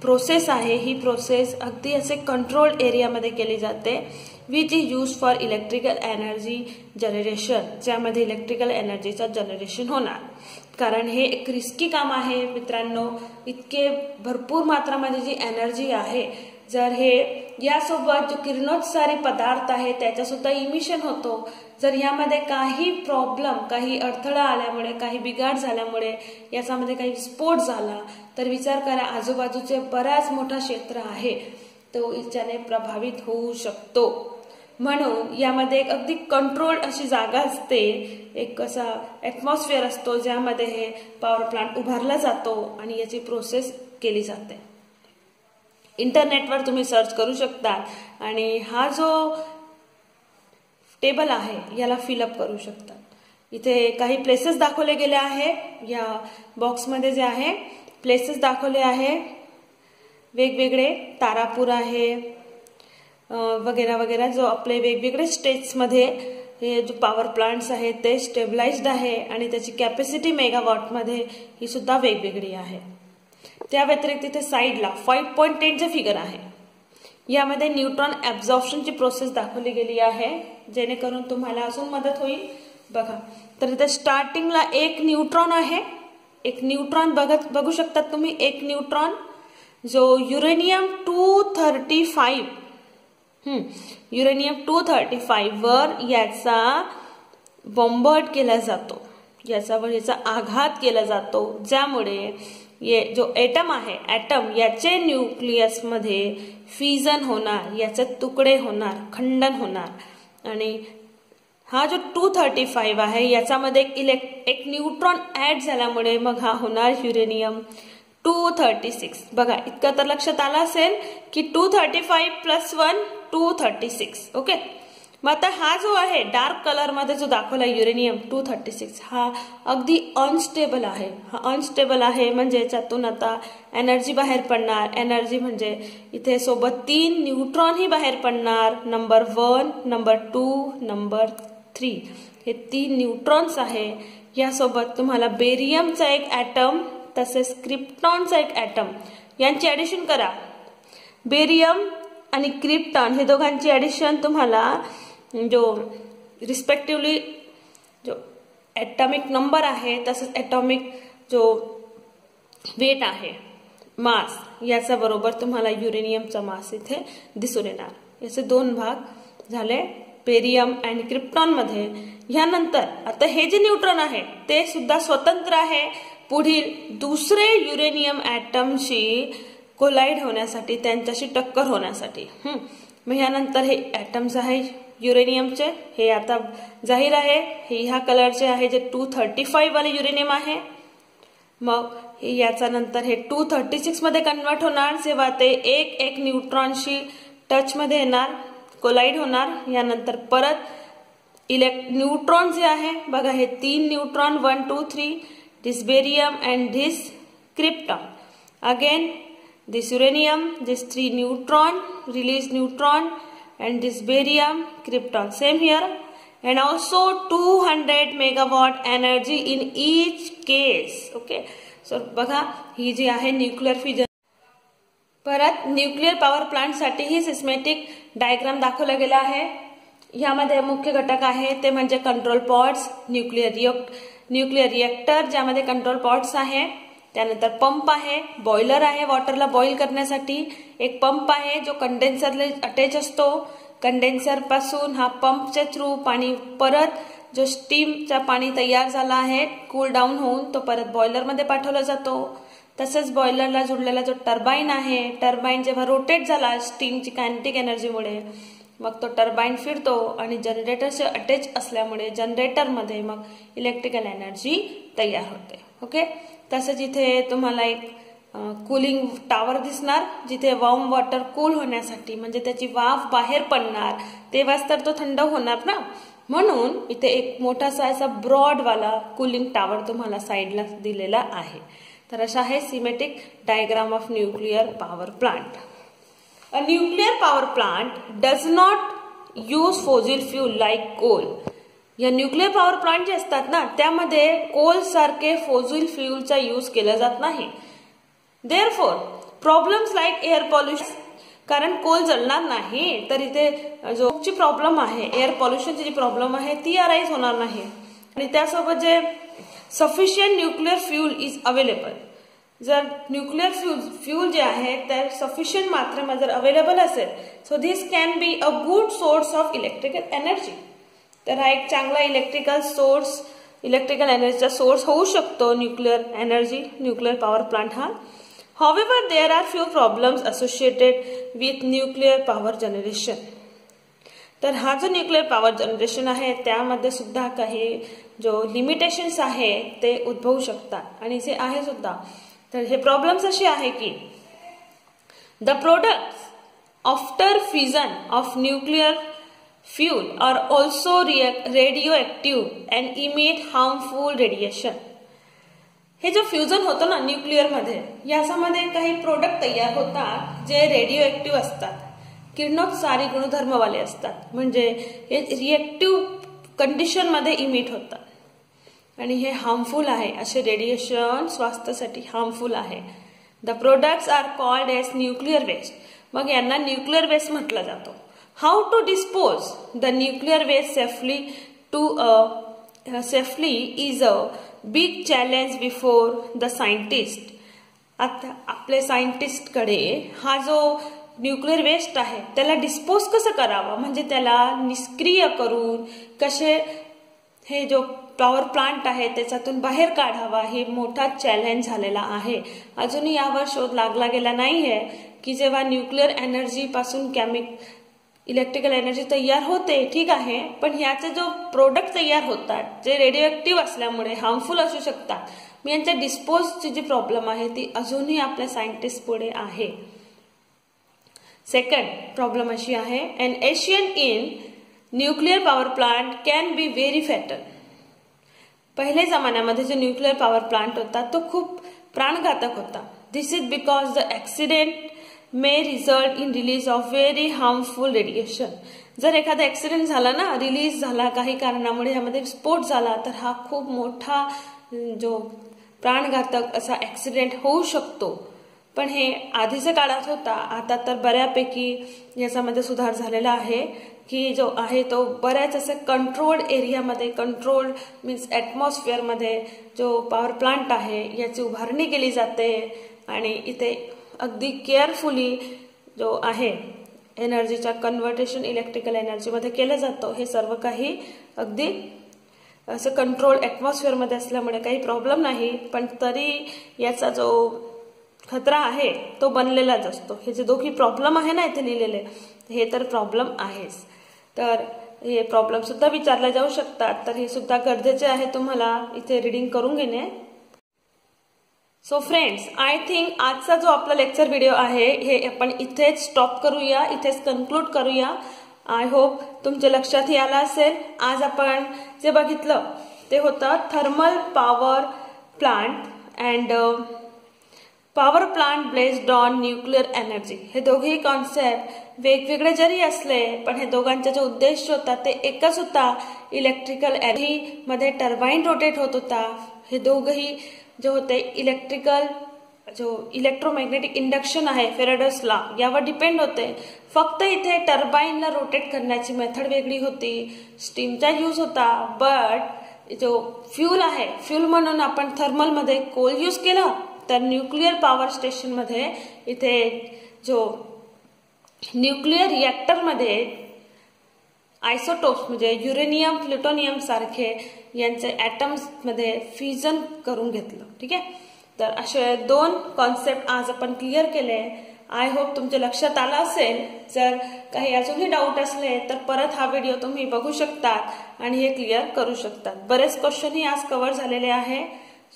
Speaker 1: प्रोसेस आहे ही प्रोसेस अगदी असे कंट्रोल्ड एरियामध्ये केली जाते which is use for electrical energy generation. ज्यामध्ये इलेक्ट्रिकल एनर्जीचं जनरेशन होणार. कारण हे एक रिस्की काम आहे मित्रांनो. इतके भरपूर मात्रामध्ये जी एनर्जी आहे जर हे यासोबत जो किरणोत्सारी पदार्थ आहे त्याचा सुद्धा इमिशन होतो. जर यामध्ये काही प्रॉब्लेम काही अडथळा आल्यामुळे काही बिघाड झाल्यामुळे याच्यामध्ये काही स्फोट झाला तर विचार करा आजूबाजूचे बराच मोठा क्षेत्र आहे तो याच्याने प्रभावित होऊ शकतो. म्हणून यामध्ये एक अगदी कंट्रोल अशी जागा असते एक असा ॲटमॉस्फिअर असतो ज्यामध्ये हे पॉवर प्लांट उभारला जातो आणि याची प्रोसेस केली जाते. इंटरनेटवर तुम्ही सर्च करू शकता आणि हा जो टेबल आहे याला फिलअप करू शकता. इथे काही प्लेसेस दाखवले गेले आहे. या बॉक्समध्ये जे आहे प्लेसेस दाखवले आहे वेगवेगळे. तारापूर आहे वगैरे वगैरे जो आपले वेगवेगळे स्टेट्समध्ये हे जो पॉवर प्लांट्स आहेत ते स्टेबलाइज्ड आहे आणि त्याची कॅपॅसिटी मेगावॉटमध्ये ही सुद्धा वेगवेगळी आहे. त्या व्यतिरिक्त इथे साईडला 5.10चे फिगर आहे. यामध्ये न्यूट्रॉन ॲब्झॉर्प्शनची प्रोसेस दाखवली गेली आहे जेणेकरून तुम्हाला अजून मदत होईल. बघा तर इथे स्टार्टिंगला एक न्यूट्रॉन आहे. एक न्यूट्रॉन बघू शकतात तुम्ही. एक न्यूट्रॉन जो युरेनियम 235 युरेनियम 235 वर याचा बॉम्बर्ड केला जातो. याच्यावर याचा आघात केला जातो ज्यामुळे जो एटम आहे ॲटम याचे न्यूक्लियस मध्ये फ्युजन होणार. याचे तुकडे होणार खंडन होणार आणि हा जो 235 आहे याच्यामध्ये एक न्यूट्रॉन ऍड झाल्यामुळे मग हा होणार युरेनियम 236. बघा इतकं तर लक्षात आलं असेल की 235 + 1 236. ओके. मग आता हा जो आहे डार्क कलर मध्ये जो दाखवला युरेनियम 236 हा अगदी अनस्टेबल आहे. हा अनस्टेबल आहे म्हणजे याच्यातून आता एनर्जी बाहेर पडणार. एनर्जी म्हणजे इथे सोबत 3 न्यूट्रॉन ही बाहेर पडणार. नंबर 1 नंबर 2 नंबर 3 हे 3 न्यूट्रॉन्स आहे. यासोबत तुम्हाला बेरियमचा एक ॲटम तसेच क्रिप्टॉनचा एक ॲटम यांची ऍडिशन करा. बेरियम आणि क्रिप्टॉन हे दोघांची ऍडिशन तुम्हाला जो रिस्पेक्टिव्हली जो ॲटॉमिक नंबर आहे तसंच ॲटॉमिक जो वेट आहे मास याचा बरोबर तुम्हाला युरेनियमचा मास इथे दिसून येणार. याचे 2 भाग झाले बेरियम आणि क्रिप्टॉन मध्ये. यानंतर आता हे जे न्यूट्रॉन आहे ते सुद्धा स्वतंत्र आहे पुढील दुसरे युरेनियम ॲटमशी कोलाइड होण्यासाठी त्यांच्याशी टक्कर होण्यासाठी. मग यानंतर हे ॲटम्स आहे युरेनियमचे हे आता जाहीर आहे हे ह्या कलरचे आहे जे 235 वाले युरेनियम आहे. मग याचा नंतर हे 236 मध्ये कन्वर्ट होणार जेव्हा ते एक न्यूट्रॉनशी टच मध्ये येणार कोलाइड होणार. यानंतर परत न्यूट्रॉन जे आहे बघा हे 3 neutron 1 2 3 this barium and this krypton. Again this uranium, this 3 neutron, release neutron and this barium krypton. Same here. And also 200 megawatt energy in each case. Okay. So बघा ही जी आहे न्यूक्लिअर फिजन. परत nuclear power plant साठी ही सिस्मेटिक diagram दाखवला गेला आहे. यामध्ये मुख्य घटक आहे ते म्हणजे कंट्रोल पॉड्स, न्यूक्लिअर रिएक्टर ज्यामध्ये कंट्रोल पॉड्स आहे, त्यानंतर पंप आहे, बॉयलर आहे वॉटरला बॉईल करण्यासाठी, एक पंप आहे जो कंडेन्सरला अटॅच असतो. कंडेन्सर पासून हा पंपच्या थ्रू पाणी परत जो स्टीमचा पाणी तयार झाला आहे कूल डाऊन होऊन तो परत बॉयलर मध्ये पाठवला जातो. तसेच बॉयलरला जोडलेला जो टर्बाइन आहे, टर्बाइन जेव्हा रोटेट झाला स्टीमची कायनेटिक एनर्जीमुळे मग तो टर्बाइन फिरतो आणि जनरेटरचे अटॅच असल्यामुळे जनरेटरमध्ये मग इलेक्ट्रिकल एनर्जी तयार होते. ओके. तसंच इथे तुम्हाला एक कूलिंग टावर दिसणार जिथे वॉर्म वॉटर कूल होण्यासाठी म्हणजे त्याची वाफ बाहेर पडणार तेव्हाच तर तो थंड होणार ना, म्हणून इथे एक मोठासा असा ब्रॉड वाला कूलिंग टावर तुम्हाला साइडला दिलेला आहे. तर अशा आहे schematic diagram of nuclear power plant. A nuclear power plant does not use fossil fuel like coal. या न्यूक्लिअर पॉवर प्लांट जे असतात ना त्यामध्ये कोल सारखे फॉसिल फ्यूलचा यूज केला जात नाही. Therefore, problems like air pollution, कारण कोल जळणार नाही तर इथे जो प्रॉब्लेम आहे एअर पॉल्युशनची जी प्रॉब्लेम आहे ती अराईज होणार नाही. आणि त्यासोबत जे sufficient nuclear fuel is available, जर न्यूक्लिअर फ्यूल जे आहे तर सफिशियंट मात्रेमध्ये जर अवेलेबल असेल so this can be a good source of electrical energy. तर हा एक चांगला इलेक्ट्रिकल एनर्जीचा सोर्स होऊ शकतो nuclear energy, nuclear power plant हा. However, there are few problems associated with nuclear power generation. तर हा जो न्यूक्लिअर पॉवर जनरेशन आहे त्यामध्ये सुद्धा काही जो लिमिटेशन्स आहे ते उद्भवू शकतात आणि जे आहे सुद्धा. तर हे प्रॉब्लेम्स अशी आहे की the products after fusion of nuclear fuel are also radioactive and emit harmful radiation. हे जो फ्युजन होतो ना न्यूक्लिअर मध्ये याच्यामध्ये काही प्रोडक्ट तयार होतात जे रेडिओ ऍक्टिव्ह असतात, किरणोत्सारी गुणधर्मवाले असतात, म्हणजे हे रिएक्टिव्ह कंडिशन मध्ये इमिट होतात आणि हे हार्मफुल आहे. असे रेडिएशन स्वास्थ्यासाठी हार्मफुल आहे. The products are called as nuclear waste. मग यांना न्यूक्लिअर वेस्ट म्हटलं जातो. How to dispose the nuclear waste safely is a big challenge before the scientist. आता आपले सायंटिस्ट कडे हा जो न्यूक्लिअर वेस्ट आहे त्याला डिस्पोज कसं करावं म्हणजे त्याला निष्क्रिय करून कसे हे जो पॉवर प्लांट आहे त्याच्यातून बाहेर काढावा हे मोठा चॅलेंज झालेला आहे. अजूनही यावर शोध लागला गेला नाहीये की जेव्हा न्यूक्लिअर एनर्जी पासून इलेक्ट्रिकल एनर्जी तयार होते ठीक आहे, पण ह्याचे जो प्रोडक्ट तयार होतात जे रेडिओएक्टिव्ह असल्यामुळे हार्मफुल असू शकतात, मी यांच्या डिस्पोजची जी प्रॉब्लेम आहे ती अजूनही आपल्या सायंटिस्ट पुढे आहे. सेकंड प्रॉब्लेम अशी आहे N Asian in nuclear power plant can be very fatal. पहिल्या जमान्यामध्ये जो न्यूक्लिअर पॉवर प्लांट होता तो खूप प्राणघातक होता. This is because the accident may result in release of very harmful radiation. जर एखादा ऍक्सिडेंट झाला ना, रिलीज झाला काही कारणामुळे यामध्ये स्फोट झाला तर हा खूप मोठा जो प्राणघातक असा ऍक्सिडेंट होऊ शकतो. पण हे आधीच्या काळात होता, आता तर बऱ्यापैकी याच्यामध्ये सुधार झालेला आहे की जो आहे तो बऱ्याच असे कंट्रोल्ड एरियामध्ये, कंट्रोल्ड मीन्स ऍटमॉस्फिअर मध्ये जो पॉवर प्लांट आहे याची उभारणी केली जाते आणि इथे अगदी केअरफुली जो आहे एनर्जीचा कन्व्हर्टेशन इलेक्ट्रिकल एनर्जी मध्ये केलं जातं. हे सर्व काही अगदी असं कंट्रोल ऍटमॉस्फिअर मध्ये असल्यामुळे काही प्रॉब्लेम नाही, पण तरी याचा जो खतरा आहे तो बनलेलाच असतो. हे जे दोघी प्रॉब्लेम आहे ना इथे लिहिलेले हे तर प्रॉब्लेम आहेच. तर हे प्रॉब्लेम सुद्धा विचारले जाऊ शकतात, तर हे सुद्धा गरजेचे आहे तुम्हाला इथे रीडिंग करून घेणे. सो फ्रेंड्स, आय थिंक आजचा जो आपला लेक्चर व्हिडिओ आहे हे आपण इथेच स्टॉप करूया, इथेच कन्क्लूड करूया. आय होप तुमच्या लक्षातही आला असेल. आज आपण जे बघितलं ते होतं thermal power plant and power plant based on nuclear energy. हे दोघेही कॉन्सेप्ट वेगवेगळे जरी असले पण हे दोघांचा जो उद्देश होता ते एकच होता. इलेक्ट्रिकल एनर्जी मध्ये टर्बाईन रोटेट होत होता. हे दोघेही जे होते इलेक्ट्रिकल जो इलेक्ट्रोमॅग्नेटिक इंडक्शन आहे फेराडेज लॉ यावर डिपेंड होते. फक्त इथे टर्बाईनला रोटेट करण्याची मेथड वेगळी होती. स्टीमचा यूज होता. बट जो फ्यूल आहे फ्यूल म्हणून आपण थर्मल मध्ये कोल यूज केला. तर न्यूक्लिअर पॉवर स्टेशन मध्ये इथे जो न्यूक्लिअर रिएक्टर मध्ये आयसोटोप्स म्हणजे युरेनियम प्लुटोनियम सारखे यांचे ऍटम्स मध्ये फ्युजन करून घेतलं. ठीक आहे. तर असे दोन कॉन्सेप्ट आज आपण क्लिअर केले. आय होप तुमच्या लक्षात आला असेल. जर काही अजूनही डाऊट असले तर परत हा व्हिडिओ तुम्ही बघू शकतात आणि हे क्लिअर करू शकतात. बरेच क्वेश्चनही आज कव्हर झालेले आहे.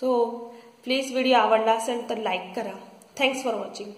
Speaker 1: सो प्लीज व्हिडिओ आवडला असेल तर लाईक करा. Thanks for watching.